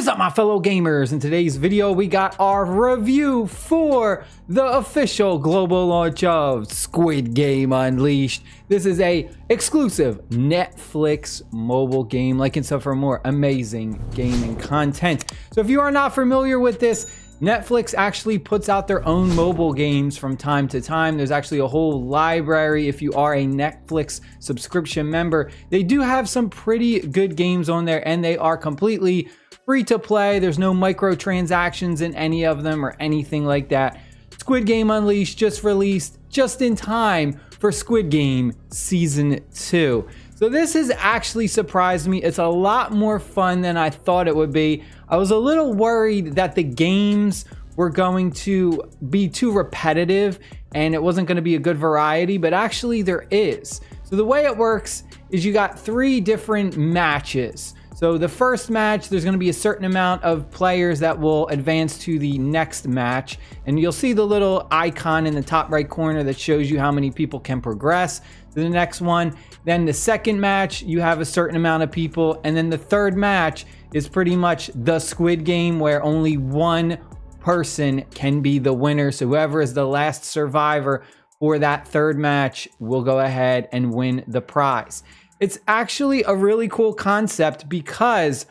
up, my fellow gamers? In today's video, we got our review for the official global launch of Squid Game Unleashed. This is a exclusive Netflix mobile game. Like and sub for more amazing gaming content. So if you are not familiar with this, Netflix actually puts out their own mobile games from time to time. There's actually a whole library if you are a Netflix subscription member. They do have some pretty good games on there, and they are completely free to play. There's no microtransactions in any of them or anything like that. Squid Game Unleashed just released just in time for Squid Game Season 2. So this has actually surprised me. It's a lot more fun than I thought it would be. I was a little worried that the games were going to be too repetitive and it wasn't going to be a good variety, but actually there is. So the way it works is you got 3 different matches. So the first match, there's going to be a certain amount of players that will advance to the next match. And you'll see the little icon in the top right corner that shows you how many people can progress to the next one. Then the second match, you have a certain amount of people. And then the third match is pretty much the Squid Game, where only one person can be the winner. So whoever is the last survivor for that third match will go ahead and win the prize. It's actually a really cool concept because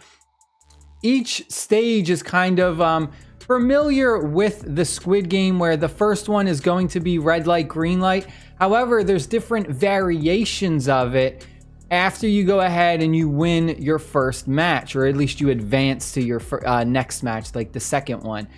each stage is kind of familiar with the Squid Game, where the first one is going to be red light, green light. However, there's different variations of it after you go ahead and you win your first match, or at least you advance to your next match, like the second one.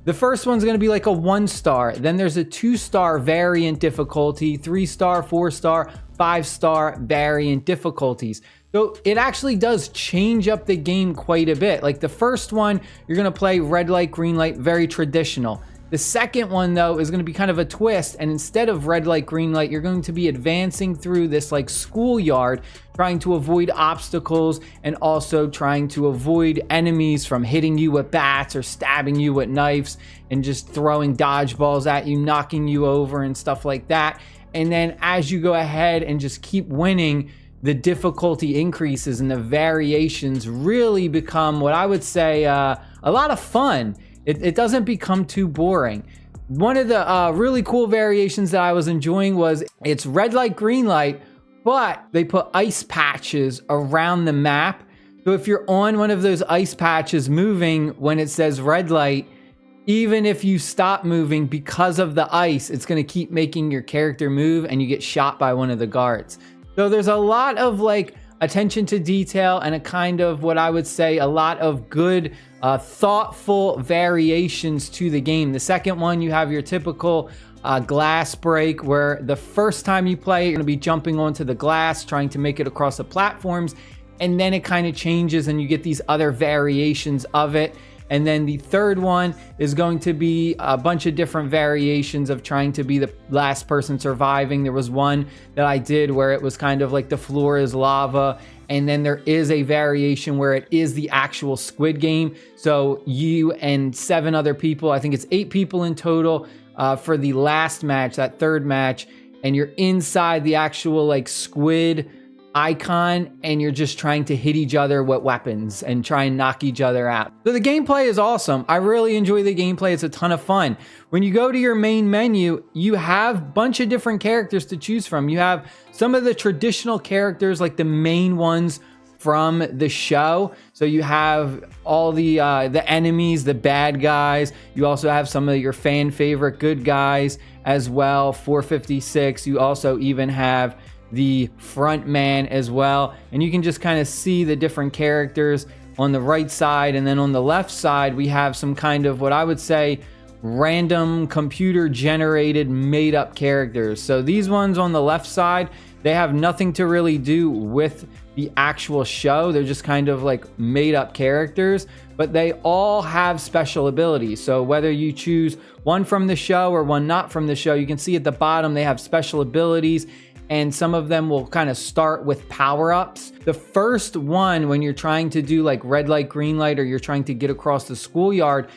The first one's going to be like a 1-star. Then there's a 2-star variant difficulty, 3-star, 4-star, 5-star variant difficulties. So it actually does change up the game quite a bit. Like the first one, you're going to play red light, green light, very traditional. The second one, though, is going to be kind of a twist, and instead of red light, green light, you're going to be advancing through this like schoolyard, trying to avoid obstacles and also trying to avoid enemies from hitting you with bats or stabbing you with knives and just throwing dodgeballs at you, knocking you over and stuff like that. And then as you go ahead and just keep winning, the difficulty increases and the variations really become what I would say a lot of fun. It doesn't become too boring. One of the really cool variations that I was enjoying was it's red light, green light, but they put ice patches around the map. So if you're on one of those ice patches moving when it says red light, even if you stop moving because of the ice, it's going to keep making your character move and you get shot by one of the guards. So there's a lot of like attention to detail and a kind of what I would say a lot of good thoughtful variations to the game. The second one, you have your typical glass break, where the first time you play, you're going to be jumping onto the glass, trying to make it across the platforms, and then it kind of changes and you get these other variations of it. And then the third one is going to be a bunch of different variations of trying to be the last person surviving. There was one that I did where it was kind of like the floor is lava. And then there is a variation where it is the actual Squid Game. So you and 7 other people, I think it's 8 people in total for the last match, that third match. And you're inside the actual like squid icon, and you're just trying to hit each other with weapons and try and knock each other out. So the gameplay is awesome. I really enjoy the gameplay. It's a ton of fun. When you go to your main menu, you have a bunch of different characters to choose from. You have some of the traditional characters, like the main ones from the show. So you have all the enemies, the bad guys. You also have some of your fan favorite good guys as well. 456. You also even have the front man as well, and you can just kind of see the different characters on the right side. And then on the left side, we have some kind of what I would say random computer generated made up characters. So these ones on the left side, they have nothing to really do with the actual show. They're just kind of like made up characters, but they all have special abilities. So whether you choose one from the show or one not from the show, you can see at the bottom they have special abilities, and some of them will kind of start with power-ups. The first one, when you're trying to do like red light, green light, or you're trying to get across the schoolyard,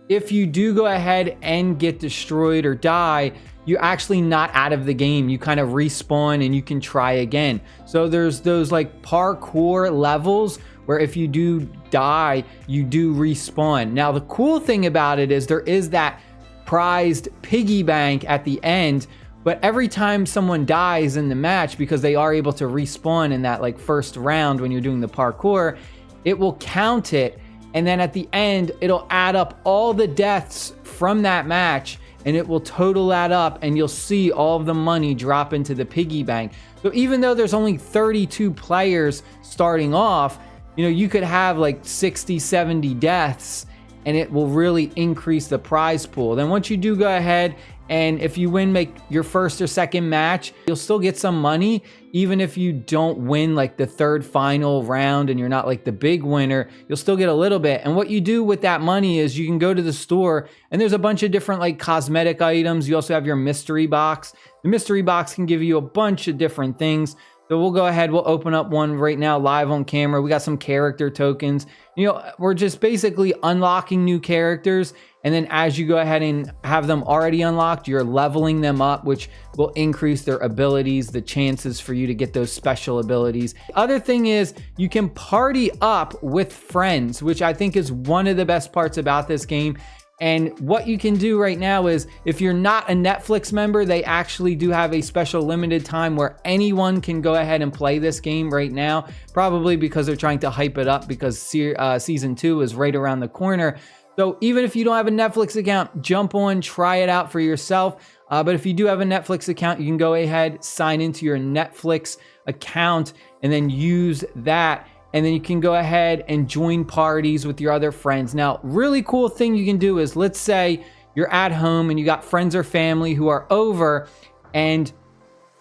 if you do go ahead and get destroyed or die, you're actually not out of the game. You kind of respawn and you can try again. So there's those like parkour levels where if you do die, you do respawn. Now, the cool thing about it is there is that prized piggy bank at the end, but every time someone dies in the match, because they are able to respawn in that like first round when you're doing the parkour, it will count it, and then at the end it'll add up all the deaths from that match, and it will total that up, and you'll see all of the money drop into the piggy bank. So even though there's only 32 players starting off, you know, you could have like 60, 70 deaths, and it will really increase the prize pool. Then once you do go ahead, and if you win, make your first or second match, you'll still get some money. Even if you don't win like the third final round and you're not like the big winner, you'll still get a little bit. And what you do with that money is you can go to the store, and there's a bunch of different like cosmetic items. You also have your mystery box. The mystery box can give you a bunch of different things. So we'll go ahead, we'll open up one right now live on camera. We got some character tokens. You know, we're just basically unlocking new characters. And then as you go ahead and have them already unlocked, you're leveling them up, which will increase their abilities, the chances for you to get those special abilities. The other thing is you can party up with friends, which I think is one of the best parts about this game. And what you can do right now is, if you're not a Netflix member, they actually do have a special limited time where anyone can go ahead and play this game right now, probably because they're trying to hype it up because season 2 is right around the corner. So even if you don't have a Netflix account, jump on, try it out for yourself. But if you do have a Netflix account, you can go ahead, sign into your Netflix account, and then use that. And then you can go ahead and join parties with your other friends. Now, really cool thing you can do is, let's say you're at home and you got friends or family who are over, and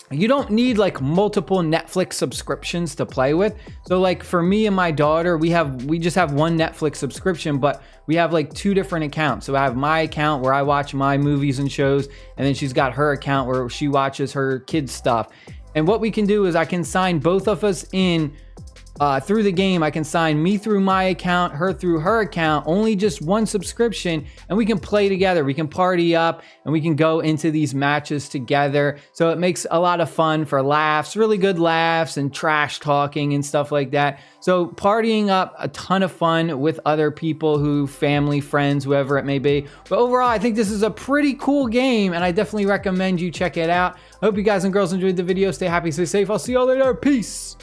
you don't need like multiple Netflix subscriptions to play with. So like for me and my daughter, we just have one Netflix subscription, but we have like 2 different accounts. So I have my account where I watch my movies and shows, and then she's got her account where she watches her kids' stuff. And what we can do is I can sign both of us in through the game. I can sign me through my account, her through her account, only just one subscription, and we can play together. We can party up, and we can go into these matches together. So it makes a lot of fun for laughs, really good laughs and trash talking and stuff like that. So partying up, a ton of fun with other people, family, friends, whoever it may be. But overall, I think this is a pretty cool game, and I definitely recommend you check it out. I hope you guys and girls enjoyed the video. Stay happy, stay safe. I'll see y'all later. Peace.